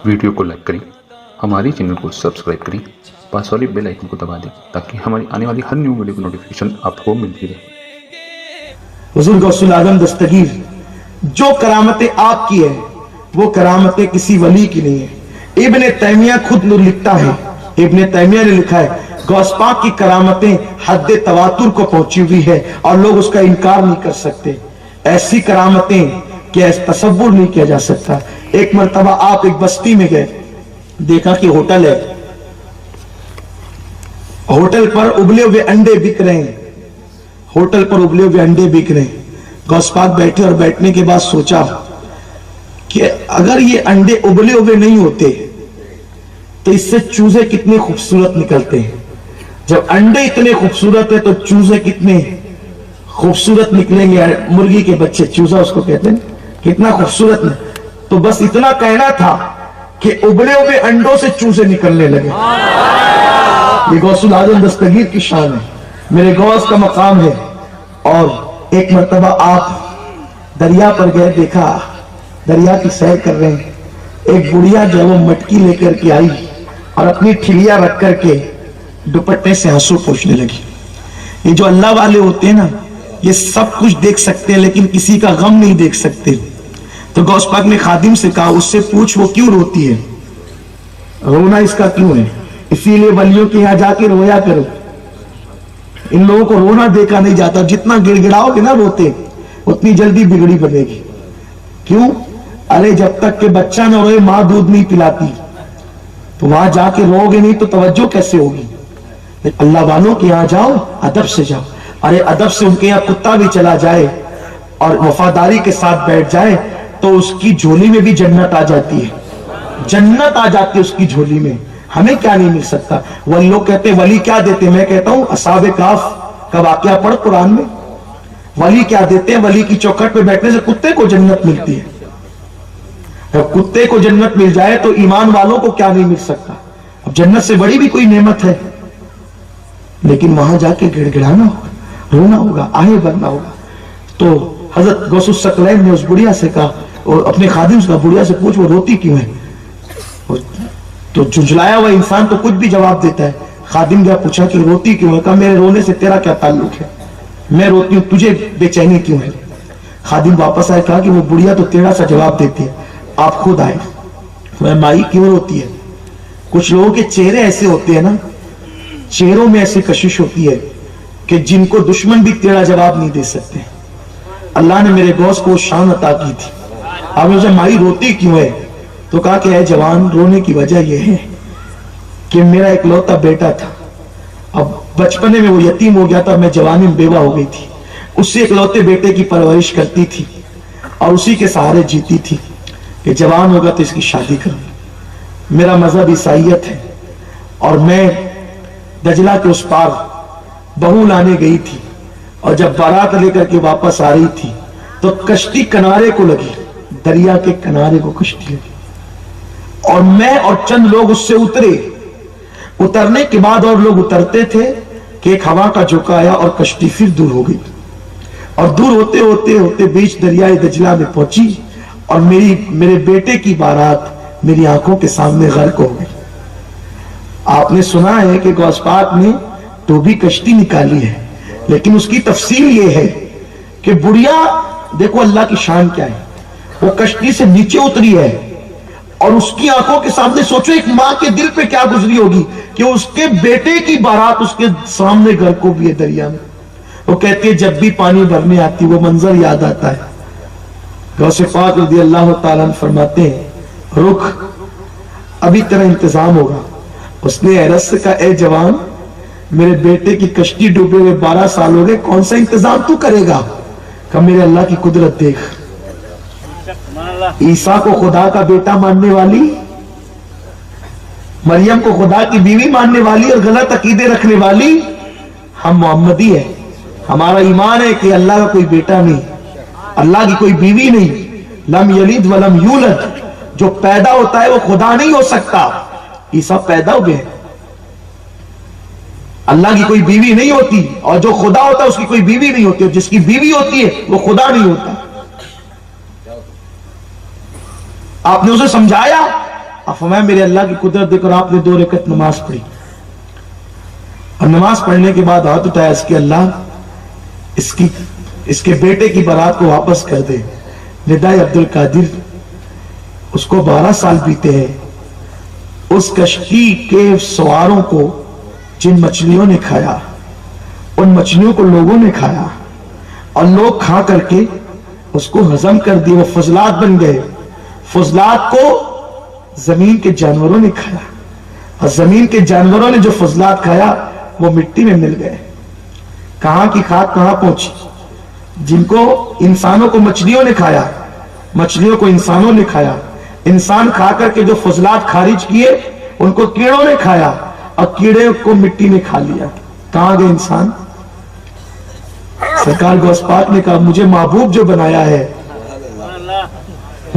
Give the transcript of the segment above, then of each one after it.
Video کو like کریں، ہمارے چینل کو سبسکرائب کریں، پاس والی بیل آئیکن کو دبا دیں تاکہ ہماری آنے والی ہر نیو ویڈیو کی نوٹیفیکیشن آپ کو ملتی رہے۔ حضور غوث الاعظم دستگیر، جو کرامتیں آپ کی ہیں وہ کرامتیں کسی ولی کی نہیں ہیں۔ ابن تیمیہ خود لکھتا ہے، ابن تیمیہ نے لکھا ہے غوث پاک کی کرامتیں حد تواتر کو پہنچی ہوئی ہے اور لوگ اس کا انکار نہیں کر سکتے۔ ایسی کرامتیں کہ تصور نہیں کیا جا سکتا۔ ایک مرتبہ آپ ایک بستی میں گئے، دیکھا کہ ہوٹل ہے، ہوٹل پر ابلے ہوئے انڈے بک رہے ہیں، ہوٹل پر ابلے ہوئے انڈے بک رہے ہیں۔ غوث پاک بیٹھے اور بیٹھنے کے بعد سوچا کہ اگر یہ انڈے ابلے ہوئے نہیں ہوتے تو اس سے چوزے کتنے خوبصورت نکلتے ہیں، جب انڈے اتنے خوبصورت ہیں تو چوزے کتنے خوبصورت نکلیں گے۔ مرغی کے بچے، چوزا اس کو کہتے ہیں، کتنا خوبصورت ہے۔ تو بس اتنا کہنا تھا کہ ابلے ہوئے انڈوں سے چوزے نکلنے لگے۔ یہ غوث الاعظم دستگیر کی شان ہے، میرے غوث کا مقام ہے۔ اور ایک مرتبہ آپ دریا پر گئے، دیکھا دریا کی سیر کر رہے ہیں، ایک بڑھیا جو وہ مٹکی لے کر کے آئی اور اپنی ٹھلیا رکھ کر کے دوپٹے سے آنسو پوچھنے لگی۔ یہ جو اللہ والے ہوتے ہیں نا، یہ سب کچھ دیکھ سکتے ہیں لیکن کسی کا غم نہیں دیکھ سکتے۔ تو غوث پاک نے خادم سے کہا اس سے پوچھ وہ کیوں روتی ہے، رونا اس کا کیوں ہے، اسی لیے ولیوں کے یہاں جا کے رویا کرو۔ ان لوگوں کو رونا دیکھا نہیں جاتا، جتنا گڑ گڑاؤ گے نا روتے اتنی جلدی بگڑی بنے گی۔ کیوں؟ ارے جب تک کہ بچہ نہ روئے ماں دودھ نہیں پلاتی، تو وہاں جا کے رو گے نہیں تو توجہ کیسے ہوگی؟ اللہ والوں کے یہاں جاؤ، ادب سے جاؤ۔ ارے ادب سے ان کے یہاں کتا بھی چلا جائے اور وفاداری کے ساتھ بیٹھ جائے تو اس کی جھولی میں بھی جنت آ جاتی ہے، جنت آ جاتی ہے اس کی جھولی میں۔ ہمیں کیا نہیں مل سکتا؟ وہ لوگ کہتے ہیں ولی کیا دیتے، میں کہتا ہوں اصحاب کہف کا واقعہ پڑھ قرآن میں، ولی کیا دیتے ہیں؟ ولی کی چوکھٹ پہ بیٹھنے سے کتے کو جنت ملتی ہے۔ جب کتے کو جنت مل جائے تو ایمان والوں کو کیا نہیں مل سکتا؟ اب جنت سے بڑی بھی کوئی نعمت ہے، لیکن وہاں جا کے گڑ گڑانا ہوگا، رونا ہوگا، آہے بھرنا ہوگا۔ تو حضرت غوث الثقلین نے اس بڑھیا سے کہا، اور اپنے خادم سے کہا بڑھیا سے پوچھ وہ روتی کیوں ہے۔ تو جھنجھلایا ہوا انسان تو کچھ بھی جواب دیتا ہے۔ خادم نے پوچھا کہ روتی کیوں ہے؟ کہا میرے رونے سے تیرا کیا تعلق ہے، میں روتی ہوں تجھے بے چینی کیوں ہے؟ خادم واپس آئے، کہا کہ وہ بڑھیا تو تیرا سا جواب دیتی ہے، آپ خود آئے۔ میں مائی کیوں روتی ہے؟ کچھ لوگوں کے چہرے ایسے ہوتے ہیں نا، چہروں میں ایسی کشش ہوتی ہے کہ جن کو دشمن بھی تیرا جواب نہیں دے سکتے۔ اللہ نے میرے غوث کو شان عطا کی تھی۔ اب مجھے مائی روتی کیوں ہے؟ تو کہا کہ اے جوان، رونے کی وجہ یہ ہے کہ میرا ایک لوتا بیٹا تھا، اب بچپنے میں وہ یتیم ہو گیا تھا، میں جوانی میں بیوہ ہو گئی تھی، اس سے ایک لوتے بیٹے کی پرورش کرتی تھی اور اسی کے سہارے جیتی تھی کہ جوان ہوگا تو اس کی شادی کروں۔ میرا مذہب عیسائیت ہے اور میں دجلہ کے اس پار بہو لانے گئی تھی، اور جب بارات لے کر کے واپس آ رہی تھی تو کشتی کنارے کو لگی، دریا کے کنارے کو کشتی لگی، اور میں اور چند لوگ اس سے اترے۔ اترنے کے بعد اور لوگ اترتے تھے کہ ایک ہوا کا جھونکا آیا اور کشتی پھر دور ہو گئی، اور دور ہوتے ہوتے ہوتے بیچ دریائے دجلہ میں پہنچی، اور میرے بیٹے کی بارات میری آنکھوں کے سامنے غرق ہو گئی۔ آپ نے سنا ہے کہ غوث پاک نے تو بھی کشتی نکالی ہے، لیکن اس کی تفصیل یہ ہے کہ بڑھیا، دیکھو اللہ کی شان کیا ہے، وہ کشتی سے نیچے اتری ہے اور اس کی آنکھوں کے سامنے، سوچو ایک ماں کے دل پہ کیا گزری ہوگی کہ اس کے بیٹے کی بارات اس کے سامنے گھر کو بھی ہے دریا میں۔ وہ کہتے ہیں جب بھی پانی بھرنے آتی وہ منظر یاد آتا ہے۔ غوث پاک رضی اللہ تعالیٰ عنہ فرماتے ہیں رخ ابھی تیرا انتظام ہوگا۔ اس نے عرض سے کہا اے جوان، میرے بیٹے کی کشتی ڈوبے ہوئے 12 سال ہو گئے، کون سا انتظام تو کرے گا؟ کہ میرے اللہ کی قدرت دیکھ، عیسیٰ کو خدا کا بیٹا ماننے والی، مریم کو خدا کی بیوی ماننے والی اور غلط عقیدے رکھنے والی، ہم محمدی ہیں، ہمارا ایمان ہے کہ اللہ کا کوئی بیٹا نہیں، اللہ کی کوئی بیوی نہیں، لم یلد ولم یولد، جو پیدا ہوتا ہے وہ خدا نہیں ہو سکتا، عیسیٰ پیدا ہو گئے، اللہ کی کوئی بیوی نہیں ہوتی، اور جو خدا ہوتا ہے اس کی کوئی بیوی نہیں ہوتی، اور جس کی بیوی ہوتی ہے وہ خدا نہیں ہوتا۔ آپ نے اسے سمجھایا، अब फरमाया मेरे अल्लाह की कुदरत देखकर आपने 2 रकअत नमाज पढ़ी, और नमाज पढ़ने के बाद हाथ उठाया इसके अल्लाह इसके बेटे की बारात को वापस कर दे। निदाई अब्दुल कादिर, उसको 12 साल बीते हैं, उस कश्ती के सवारों को जिन मछलियों ने खाया, उन मछलियों को लोगों ने खाया, और लोग खा करके उसको हजम कर दिए, वो फजलात बन गए। फजलात को जमीन के जानवरों ने खाया, और जमीन के जानवरों ने जो फजलात खाया वो मिट्टी में मिल गए। कहां की खाक कहां पहुंची? जिनको इंसानों को मछलियों ने खाया, मछलियों को इंसानों ने खाया, इंसान खा करके जो फजलात खारिज किए उनको कीड़ों ने खाया, और कीड़े को मिट्टी ने खा लिया। कहां गए इंसान? सरकार गौस पाक ने कहा मुझे महबूब जो बनाया है,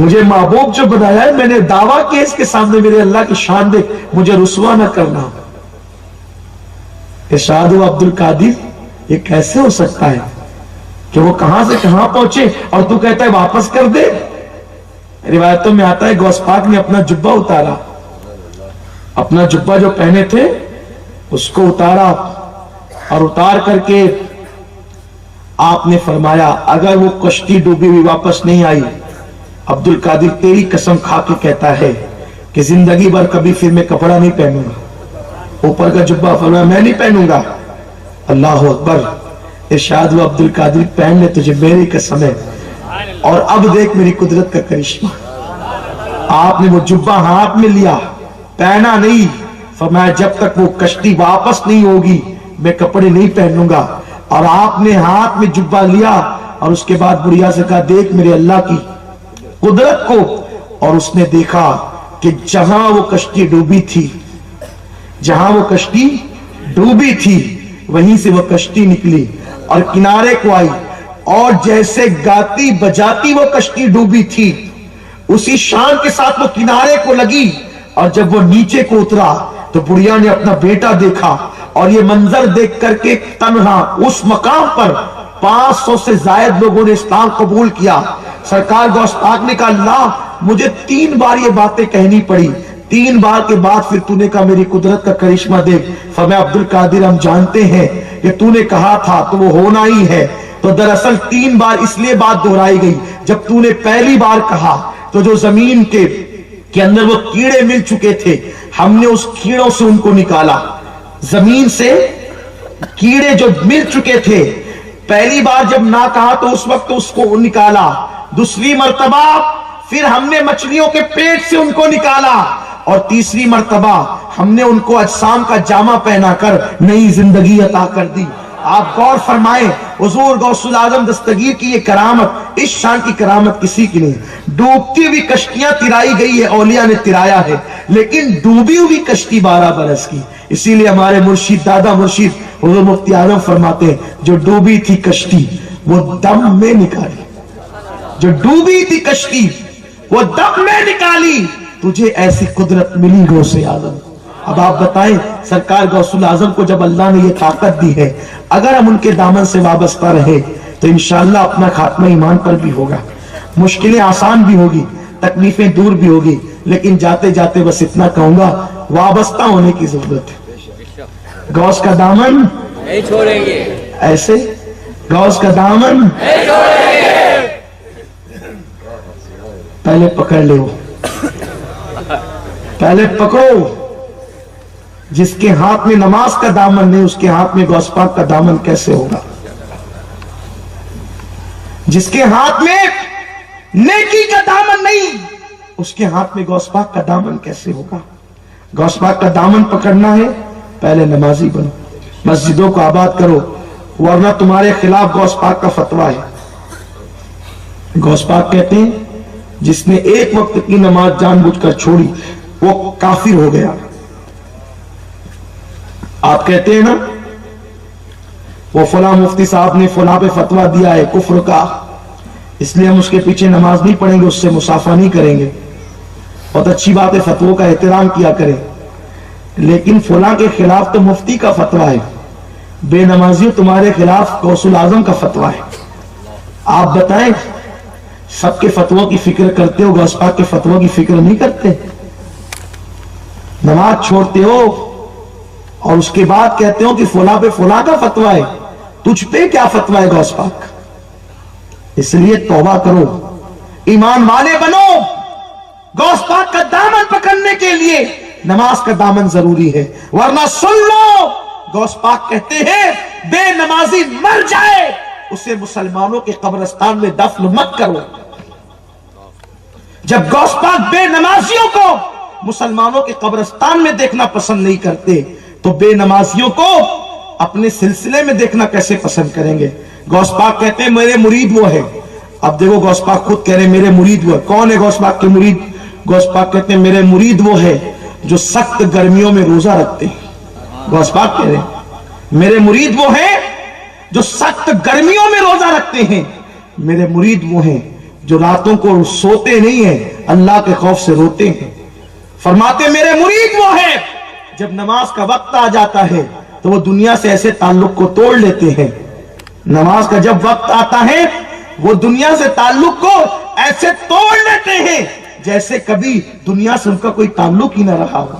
मुझे महबूब जो बनाया है, मैंने दावा किया इसके सामने मेरे अल्लाह की शान देख, मुझे रुसवा न करना। इरशाद हुआ अब्दुल कादिर, ये कैसे हो सकता है कि वो कहां से कहां पहुंचे और तू कहता है वापस कर दे? रिवायतों में आता है गौस पाक ने अपना जुब्बा उतारा, अपना जुब्बा जो पहने थे उसको उतारा, और उतार करके आपने फरमाया अगर वो कश्ती डूबी हुई वापस नहीं आई, अब्दुल कादिर तेरी कसम खा के कहता है कि जिंदगी भर कभी फिर मैं कपड़ा नहीं पहनूंगा। ऊपर का जुब्बा फरमाया मैं नहीं पहनूंगा। अल्लाह अकबर। इरशाद हुआ अब्दुल कादिर पहन ले, तुझे मेरी कसम है। और अब देख मेरी कुदरत का करिश्मा। आपने वो जुब्बा हाथ में लिया, पहना नहीं, फरमाया जब तक वो कश्ती वापस नहीं होगी मैं कपड़े नहीं पहनूंगा। और आपने हाथ में जुब्बा लिया और उसके बाद बुढ़िया से कहा देख मेरे अल्लाह की कुदरत को। और उसने देखा कि जहां वो कश्ती डूबी थी, जहां वो कश्ती डूबी थी वहीं से वो कश्ती निकली और किनारे को आई, और जैसे गाती बजाती वो कश्ती डूबी थी उसी शान के साथ वो किनारे को लगी। और जब वो नीचे को उतरा तो बुढ़िया ने अपना बेटा देखा, और ये मंजर देख करके तन्हा उस मकाम पर 500 से ज्यादा लोगों ने इस्लाम कबूल किया। सरकार गौस पाक ने कहा अल्लाह मुझे 3 बार ये बातें कहनी पड़ी, 3 बार के बाद फिर तूने कहा मेरी कुदरत का करिश्मा देख। फरमाया अब्दुल कादिर हम जानते हैं कि तूने कहा था तो वो होना ही है। तो दरअसल 3 बार इसलिए बात दोहराई गई, जब तूने पहली बार कहा तो जो जमीन के अंदर वो कीड़े मिल चुके थे, हमने उस कीड़ों से उनको निकाला। जमीन से कीड़े जो मिल चुके थे, पहली बार जब ना कहा तो उस वक्त उसको निकाला। दूसरी मर्तबा फिर हमने मछलियों के पेट से उनको निकाला, और तीसरी मर्तबा हमने उनको अजसाम का जामा पहनाकर नई जिंदगी अता कर दी। आप गौर फरमाएं, हुजूर गौसुल आजम दस्तगीर की ये करामत, इस शान की करामत किसी की नहीं। डूबती हुई कश्तियां तिराई गई है, औलिया ने तिराया है, लेकिन डूबी हुई कश्ती 12 बरस की। इसीलिए हमारे मुर्शिद दादा मुर्शिद हुजूर मुफ्ती आजम फरमाते हैं जो डूबी थी कश्ती वो दम में निकाली, जो डूबी थी कश्ती वो दम में निकाली। तुझे ऐसी कुदरत मिली गौसे आजम। अब आप बताएं सरकार गौसुल आजम को जब अल्लाह ने ये ताकत दी है, अगर हम उनके दामन से वाबस्ता रहे तो इंशाअल्लाह अपना खात्मा ईमान पर भी होगा, मुश्किलें आसान भी होगी, तकलीफें दूर भी होगी। लेकिन जाते जाते बस इतना कहूंगा, वाबस्ता होने की जरूरत है। गौस का दामन नहीं छोड़ेंगे, ऐसे गौस का दामन नहीं छोड़ेंगे। पहले पकड़ लो, पहले पकड़ो। जिसके हाथ में नमाज का दामन नहीं उसके हाथ में गौस पाक का दामन कैसे होगा? जिसके हाथ में नेकी का दामन नहीं उसके हाथ में गौस पाक का दामन कैसे होगा? गौस पाक का दामन पकड़ना है, पहले नमाजी बनो, मस्जिदों को आबाद करो, वरना तुम्हारे खिलाफ गौस पाक का फतवा है। गौस पाक कहते हैं जिसने एक वक्त की नमाज जानबूझकर छोड़ी वो काफिर हो गया। आप कहते हैं ना वो फला मुफ्ती साहब ने फला पे फतवा दिया है कुफ्र का, इसलिए हम उसके पीछे नमाज नहीं पढ़ेंगे, उससे मुसाफा नहीं करेंगे। बहुत अच्छी बात है, फतवों का एहतराम किया करें, लेकिन फला के खिलाफ तो मुफ्ती का फतवा है, बेनमाजियों तुम्हारे खिलाफ गौसुल आजम का फतवा है। आप बताएं सबके फतवों की फिक्र करते हो, गौस पाक के फतवों की फिक्र नहीं करते? नमाज छोड़ते हो और उसके बाद कहते हो कि फुला पे फुला का फतवा है, तुझ पे क्या फतवा है गौस पाक। इसलिए तौबा करो, ईमान वाले बनो। गौस पाक का दामन पकड़ने के लिए नमाज का दामन जरूरी है, वरना सुन लो, गौस पाक कहते हैं बेनमाजी मर जाए उसे मुसलमानों के कब्रिस्तान में दफन मत करो। जब गौस पाक बेनमाजियों को मुसलमानों के कब्रिस्तान में देखना पसंद नहीं करते, तो बेनमाजियों को अपने सिलसिले में देखना कैसे पसंद करेंगे। गौस पाक कहते हैं मेरे मुरीद वो है। अब देखो गौस पाक खुद कह रहे मेरे मुरीद वो है। कौन है गौस पाक के मुरीद? गौस पाक कहते हैं मेरे मुरीद वो है जो सख्त गर्मियों में रोजा रखते हैं। गौस पाक कह रहे मेरे मुरीद वो है जो सख्त गर्मियों में रोजा रखते हैं। मेरे मुरीद वो हैं जो रातों को सोते नहीं है, अल्लाह के खौफ से रोते हैं। फरमाते मेरे मुरीद वो है जब नमाज का वक्त आ जाता है तो वो दुनिया से ऐसे ताल्लुक को तोड़ लेते हैं। नमाज का जब वक्त आता है वो दुनिया से ताल्लुक को ऐसे तोड़ लेते हैं जैसे कभी दुनिया से उनका कोई ताल्लुक ही ना रहा हो।